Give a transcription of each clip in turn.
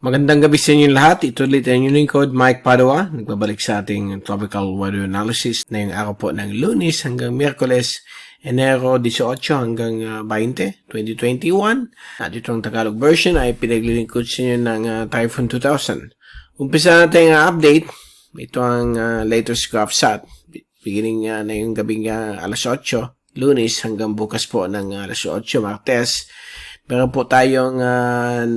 Magandang gabi sa inyo lahat. Ito ulit ang inyong lingkod, Mike Padua. Nagbabalik sa ating tropical weather analysis na yung araw po ng Lunes hanggang Miyerkules, Enero 18 hanggang 20, 2021. At itong Tagalog version ay pinaglilingkod sa inyo ng Typhoon 2000. Umpisa natin ang update. Ito ang latest GovSat. Beginning na yung gabing alas 8, Lunes hanggang bukas po ng alas 8, Martes. Meron po tayong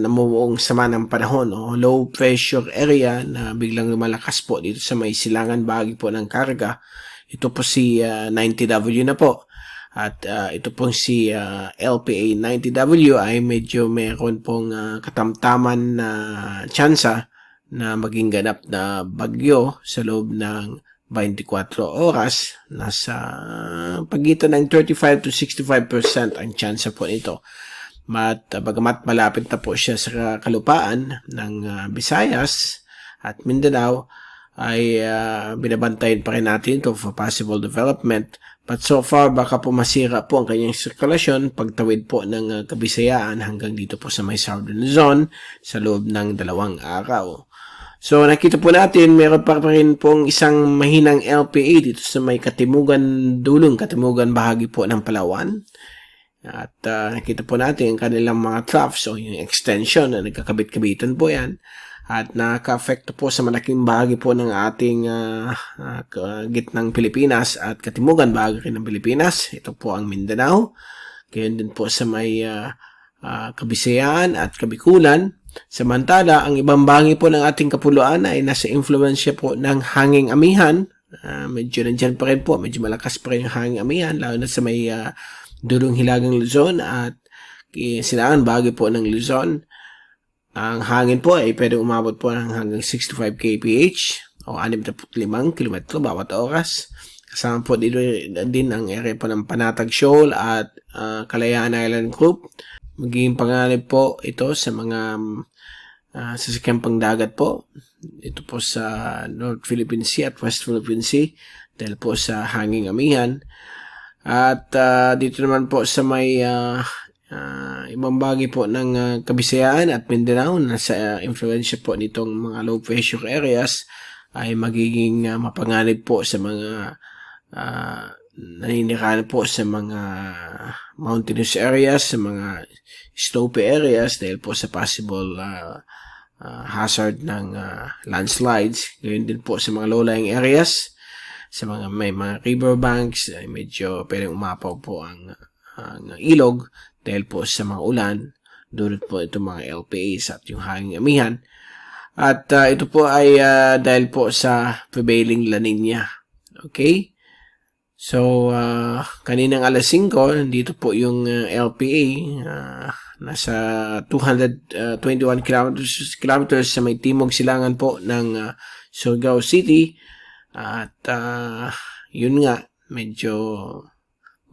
namumuong sama ng panahon o low pressure area na biglang lumalakas po dito sa may silangan bahagi po ng karga. Ito po si 90W na po. At ito pong si LPA 90W ay medyo meron pong katamtaman na tsansa na maging ganap na bagyo sa loob ng 24 oras. Nasa pagitan ng 35 to 65% ang tsansa po nito. Bagamat malapit na po siya sa kalupaan ng Visayas at Mindanao, ay binabantayan pa rin natin ito for possible development. But so far, baka po masira po ang kanyang sirkulasyon pagtawid po ng Kabisayaan hanggang dito po sa may Southern Luzon sa loob ng 2 araw. So nakita po natin, meron pa rin pong isang mahinang LPA dito sa may katimugan bahagi po ng Palawan. At nakita po natin ang kanilang mga troughs o yung extension na nagkakabit-kabitan po yan. At nakaka-affect po sa malaking bahagi po ng ating gitnang Pilipinas at katimugan bahagi rin ng Pilipinas. Ito po ang Mindanao. Gayon din po sa may Kabisayaan at Kabikulan. Samantala, ang ibang bahagi po ng ating kapuluan ay nasa influensya po ng hanging amihan. Medyo nandyan pa rin po. Medyo malakas pa rin yung hanging amihan, lalo na sa may dulong hilagang Luzon at silangan bahagi po ng Luzon. Ang hangin po ay pwede umabot po ng hanggang 65 kph o 65 km bawat oras. Kasama po dito din ang area po ng Panatag Shoal at Kalayaan Island Group. Magiging panganib po ito sa mga sasakyang pangdagat po. Ito po sa North Philippine Sea at West Philippine Sea dahil po sa hanging amihan. At dito naman po sa may ibang bagay po ng Kabisayaan at Mindanao na sa influensya po nitong mga low pressure areas ay magiging mapanganib po sa mga naninirahan po sa mga mountainous areas, sa mga slopey areas dahil po sa possible hazard ng landslides. Gayun din po sa mga low-lying areas. Sa mga may mga riverbanks ay medyo pwedeng umapaw po ang ilog dahil po sa mga ulan, dulot po itong mga LPAs at yung hanging amihan. At ito po ay dahil po sa prevailing La Nina. Okay? So, kaninang alas 5, nandito po yung LPA, nasa 221 kilometers sa may timog silangan po ng Surigao City. At yun nga, medyo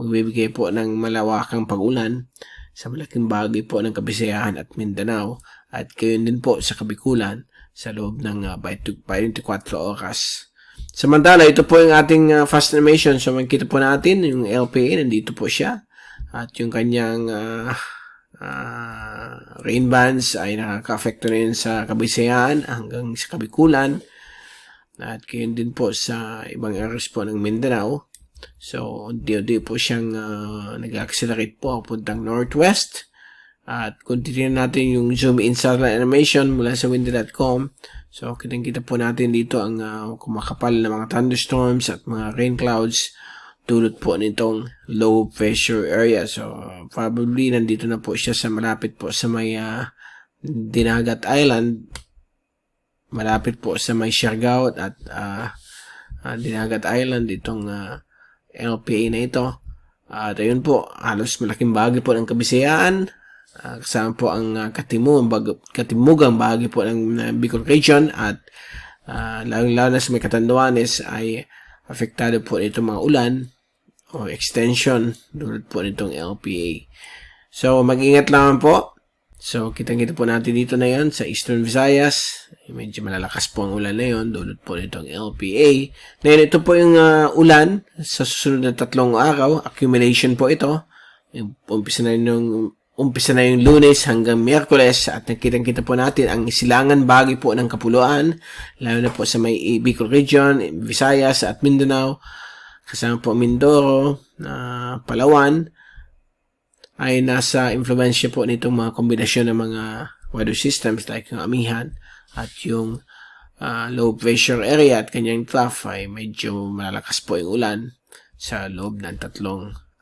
magbibigay po ng malawakang pag-ulan sa malaking bagay po ng Kabisayaan at Mindanao at gayon din po sa Kabikulan sa loob ng 24 oras. Samantala, ito po yung ating fast animation. So makikita po natin yung LPA, nandito po siya. At yung kanyang rain bands ay nakaka-affect na yun sa Kabisayaan hanggang sa Kabikulan. At gayon din po sa ibang areas po ng Mindanao. So, di po siyang nag-accelerate po puntang northwest. At kung titignan natin yung zoom in satellite animation mula sa windy.com, so kitang-kita po natin dito ang kumakapal na mga thunderstorms at mga rain clouds dulot po nitong low pressure area. So, probably nandito na po siya sa malapit po sa may Dinagat Island. Malapit po sa may Siargao at Dinagat Island itong LPA na ito. At ayun po, halos malaking bahagi po ng Kabisayaan. Kasama po ang katimugang bahagi po ng Bicol region at lalo na sa may Catanduanes ay apektado po itong mga ulan o extension dulot po nitong LPA. So mag-ingat lang po. So, kitang-kita po natin dito na yon sa Eastern Visayas. Medyo malalakas po ang ulan na yon. Dulot po nitong LPA. Ngayon, ito po yung ulan sa susunod na 3 araw. Accumulation po ito. Umpisa na yung umpisa na yung Lunes hanggang Miyerkules at nakitang-kita po natin ang silangan bahagi po ng Kapuluan, lalo na po sa may Bicol Region, Visayas at Mindanao, kasama po Mindoro, Palawan, ay nasa influensya po nitong mga kombinasyon ng mga weather systems like yung amihan at yung low pressure area at kanyang trough ay medyo malalakas po yung ulan sa loob ng 3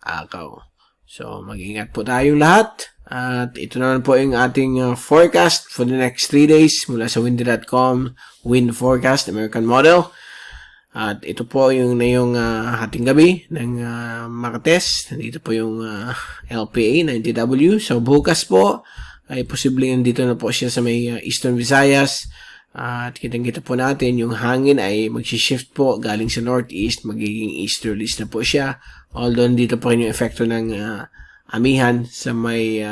araw. So, mag-ingat po tayong lahat. At ito naman po yung ating forecast for the next 3 days mula sa windy.com wind forecast American model. At ito po yung hating gabi ng Martes. Nandito po yung LPA 90W. So, bukas po ay posibleng nandito na po siya sa may Eastern Visayas. At kitang-kita po natin yung hangin ay mag-shift po galing sa northeast, magiging easterlies na po siya. Although dito po rin yung epekto ng amihan sa may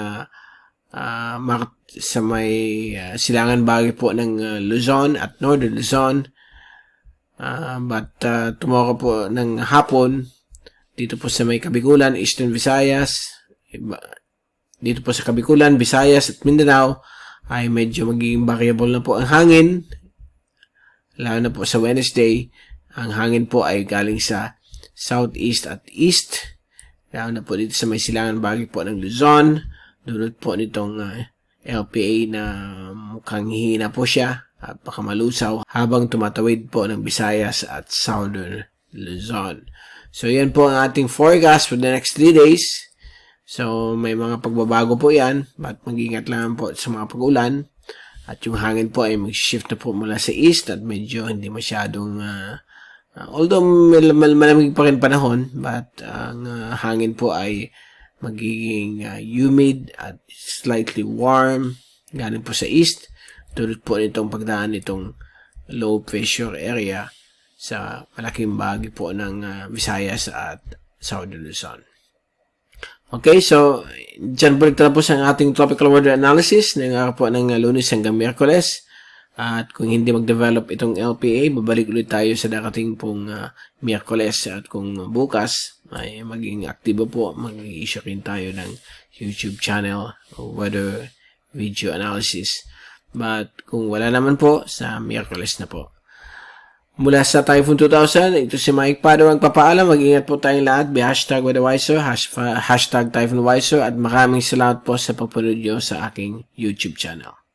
silangan bahagi po ng Luzon at Northern Luzon. But tomorrow po ng hapon dito po sa may Kabikulan, Eastern Visayas, dito po sa Kabikulan, Visayas at Mindanao ay medyo magiging variable na po ang hangin. Lalo na po sa Wednesday, ang hangin po ay galing sa southeast at east. Lalo na po dito sa may silangan bahagi po ng Luzon. Dulot po nitong LPA na mukhang hihina po siya at baka malusaw habang tumatawid po ng Visayas at Southern Luzon. So yan po ang ating forecast for the next 3 days. So, may mga pagbabago po yan, but mag-ingat lang po sa mga pag-ulan. At yung hangin po ay mag-shift na po mula sa east at medyo hindi masyadong, although malamig pa rin panahon, but ang hangin po ay magiging humid at slightly warm, galing po sa east. Tulad po nitong pagdaan nitong low pressure area sa malaking bahagi po ng Visayas at Southern Luzon. Okay, so dyan po nagtatapos ang ating tropical weather analysis ng araw po ng Lunes hanggang Miyerkules. At kung hindi mag-develop itong LPA, babalik ulit tayo sa darating pong Miyerkules. At kung bukas ay maging aktibo po, mag-i-issue rin tayo ng YouTube channel weather video analysis. But kung wala naman po, sa Miyerkules na po. Mula sa Typhoon 2000, ito si Mike Padua magpapaalam. Mag-ingat po tayong lahat. Hashtag WeatherWiser, hashtag Typhoon Wiser, at maraming salamat po sa pagpunod nyo sa aking YouTube channel.